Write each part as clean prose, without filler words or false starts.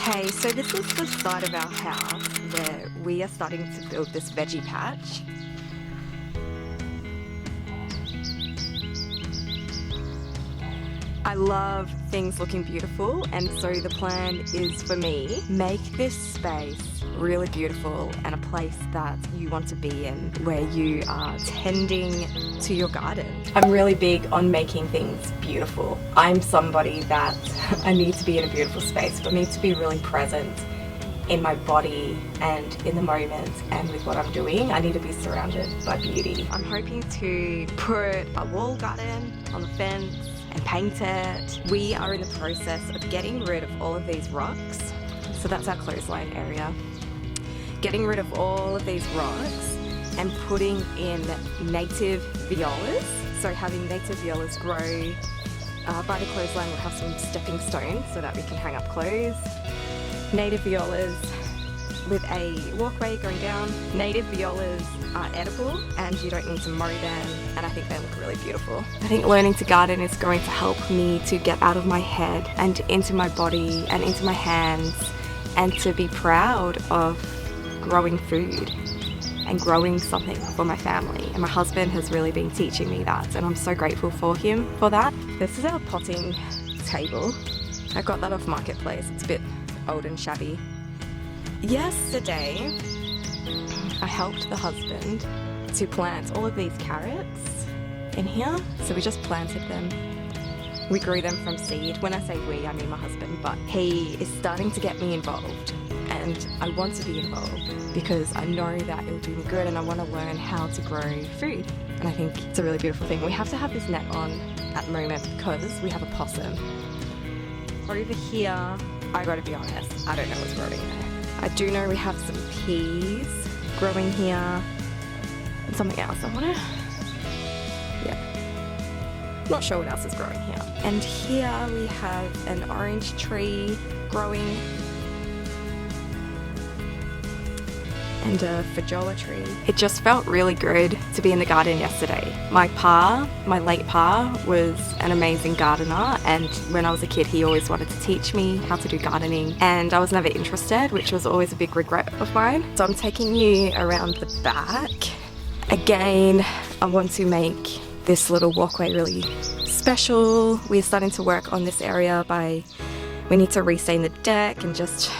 Okay, so this is the side of our house where we are starting to build this veggie patch. I love things looking beautiful, and so the plan is for me, make this space really beautiful and a place that you want to be in, where you are tending to your garden. I'm really big on making things beautiful. I'm somebody that I need to be in a beautiful space, for me to be really present in my body and in the moment and with what I'm doing. I need to be surrounded by beauty. I'm hoping to put a wall garden on the fence and paint it. We are in the process of getting rid of all of these rocks. So that's our clothesline area. Getting rid of all of these rocks and putting in native violas. So having native violas grow by the clothesline, we'll have some stepping stones so that we can hang up clothes. Native violas with a walkway going down. Native violas are edible and you don't need to mow them, and I think they look really beautiful. I think learning to garden is going to help me to get out of my head and into my body and into my hands, and to be proud of growing food and growing something for my family. And my husband has really been teaching me that, and I'm so grateful for him for that. This is our potting table. I got that off Marketplace. It's a bit old and shabby. Yesterday, I helped the husband to plant all of these carrots in here. So we just planted them. We grew them from seed. When I say we, I mean my husband, but he is starting to get me involved. And I want to be involved because I know that it will do me good, and I want to learn how to grow food. And I think it's a really beautiful thing. We have to have this net on at the moment because we have a possum. Over here, I gotta be honest, I don't know what's growing there. I do know we have some peas growing here and something else. Not sure what else is growing here. And here we have an orange tree growing and a feijoa tree. It just felt really good to be in the garden yesterday. My late pa, was an amazing gardener, and when I was a kid he always wanted to teach me how to do gardening, and I was never interested, which was always a big regret of mine. So I'm taking you around the back. Again, I want to make this little walkway really special. We're starting to work on this area we need to restain the deck and just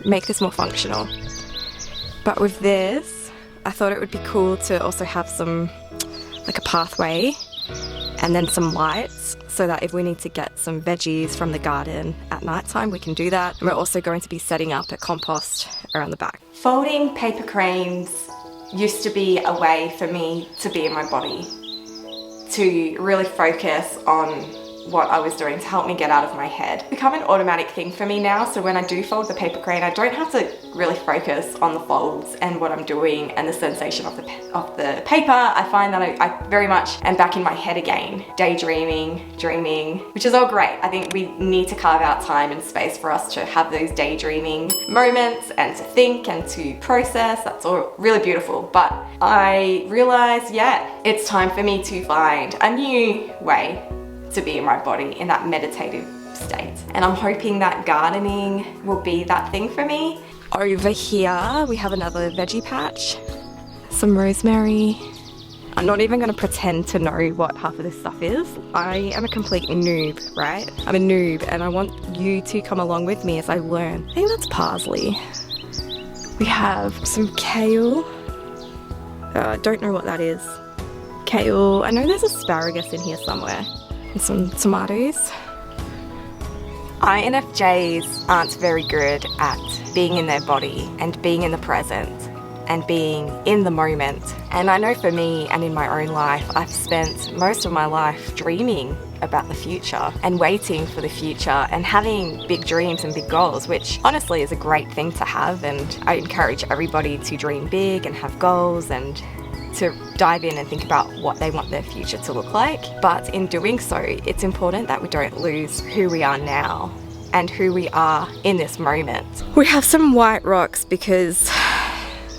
make this more functional. But with this, I thought it would be cool to also have like a pathway and then some lights, so that if we need to get some veggies from the garden at night time, we can do that. And we're also going to be setting up a compost around the back. Folding paper cranes used to be a way for me to be in my body, to really focus on what I was doing to help me get out of my head. It's become an automatic thing for me now, so when I do fold the paper crane, I don't have to really focus on the folds and what I'm doing and the sensation of the paper. I find that I very much am back in my head again, daydreaming, dreaming, which is all great. I think we need to carve out time and space for us to have those daydreaming moments and to think and to process. That's all really beautiful. But I realized, it's time for me to find a new way to be in my body in that meditative state. And I'm hoping that gardening will be that thing for me. Over here, we have another veggie patch, some rosemary. I'm not even gonna pretend to know what half of this stuff is. I am a complete noob, right? I'm a noob, and I want you to come along with me as I learn. I think that's parsley. We have some kale. I don't know what that is. Kale, I know there's asparagus in here somewhere. And some tomatoes. INFJs aren't very good at being in their body and being in the present and being in the moment. And I know for me and in my own life, I've spent most of my life dreaming about the future and waiting for the future and having big dreams and big goals, which honestly is a great thing to have. And I encourage everybody to dream big and have goals and to dive in and think about what they want their future to look like. But in doing so, it's important that we don't lose who we are now and who we are in this moment. We have some white rocks because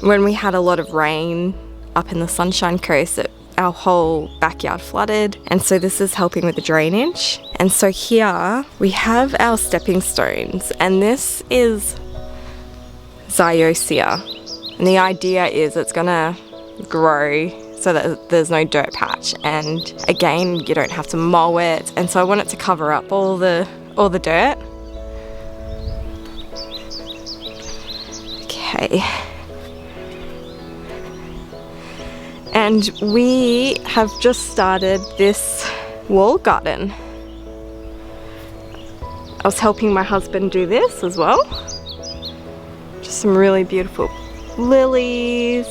when we had a lot of rain up in the Sunshine Coast, it our whole backyard flooded, and so this is helping with the drainage. And so here we have our stepping stones, and this is Zyosia. And the idea is it's gonna grow so that there's no dirt patch, and again, you don't have to mow it. And so I want it to cover up all the dirt. Okay. And we have just started this wall garden. I was helping my husband do this as well. Just some really beautiful lilies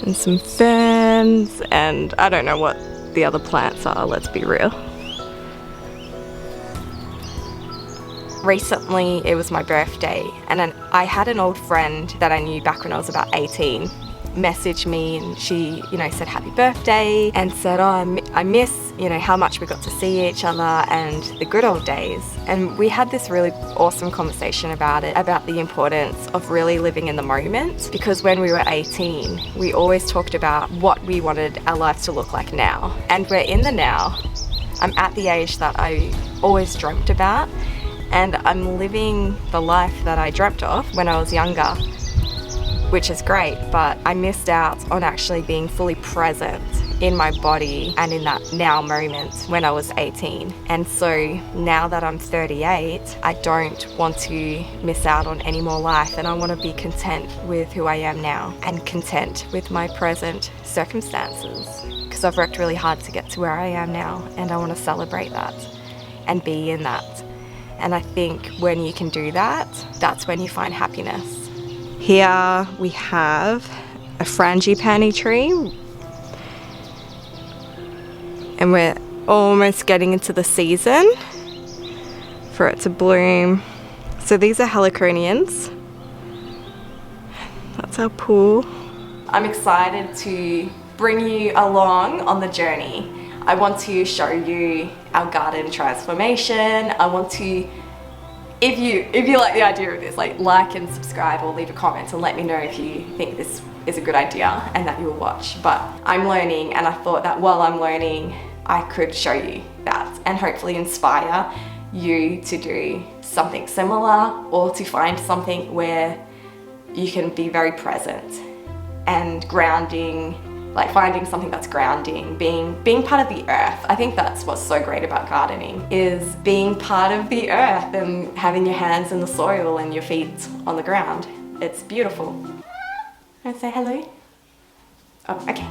and some ferns, and I don't know what the other plants are, let's be real. Recently it was my birthday, and I had an old friend that I knew back when I was about 18 message me, and she, said happy birthday and said, oh, I miss, how much we got to see each other and the good old days. And we had this really awesome conversation about it, about the importance of really living in the moment, because when we were 18, we always talked about what we wanted our lives to look like now. And we're in the now. I'm at the age that I always dreamt about, and I'm living the life that I dreamt of when I was younger, which is great, but I missed out on actually being fully present in my body and in that now moment when I was 18. And so now that I'm 38, I don't want to miss out on any more life, and I want to be content with who I am now and content with my present circumstances, because I've worked really hard to get to where I am now, and I want to celebrate that and be in that. And I think when you can do that, that's when you find happiness. Here we have a frangipani tree, and we're almost getting into the season for it to bloom. So these are heliconians. That's our pool. I'm excited to bring you along on the journey. I want to show you our garden transformation. I want to, if you like the idea of this, like and subscribe or leave a comment and let me know if you think this is a good idea and that you'll watch. But I'm learning, and I thought that while I'm learning, I could show you that and hopefully inspire you to do something similar, or to find something where you can be very present and grounding, like finding something that's grounding, being part of the earth. I think that's what's so great about gardening, is being part of the earth and having your hands in the soil and your feet on the ground. It's beautiful. Want to say hello? Oh, okay.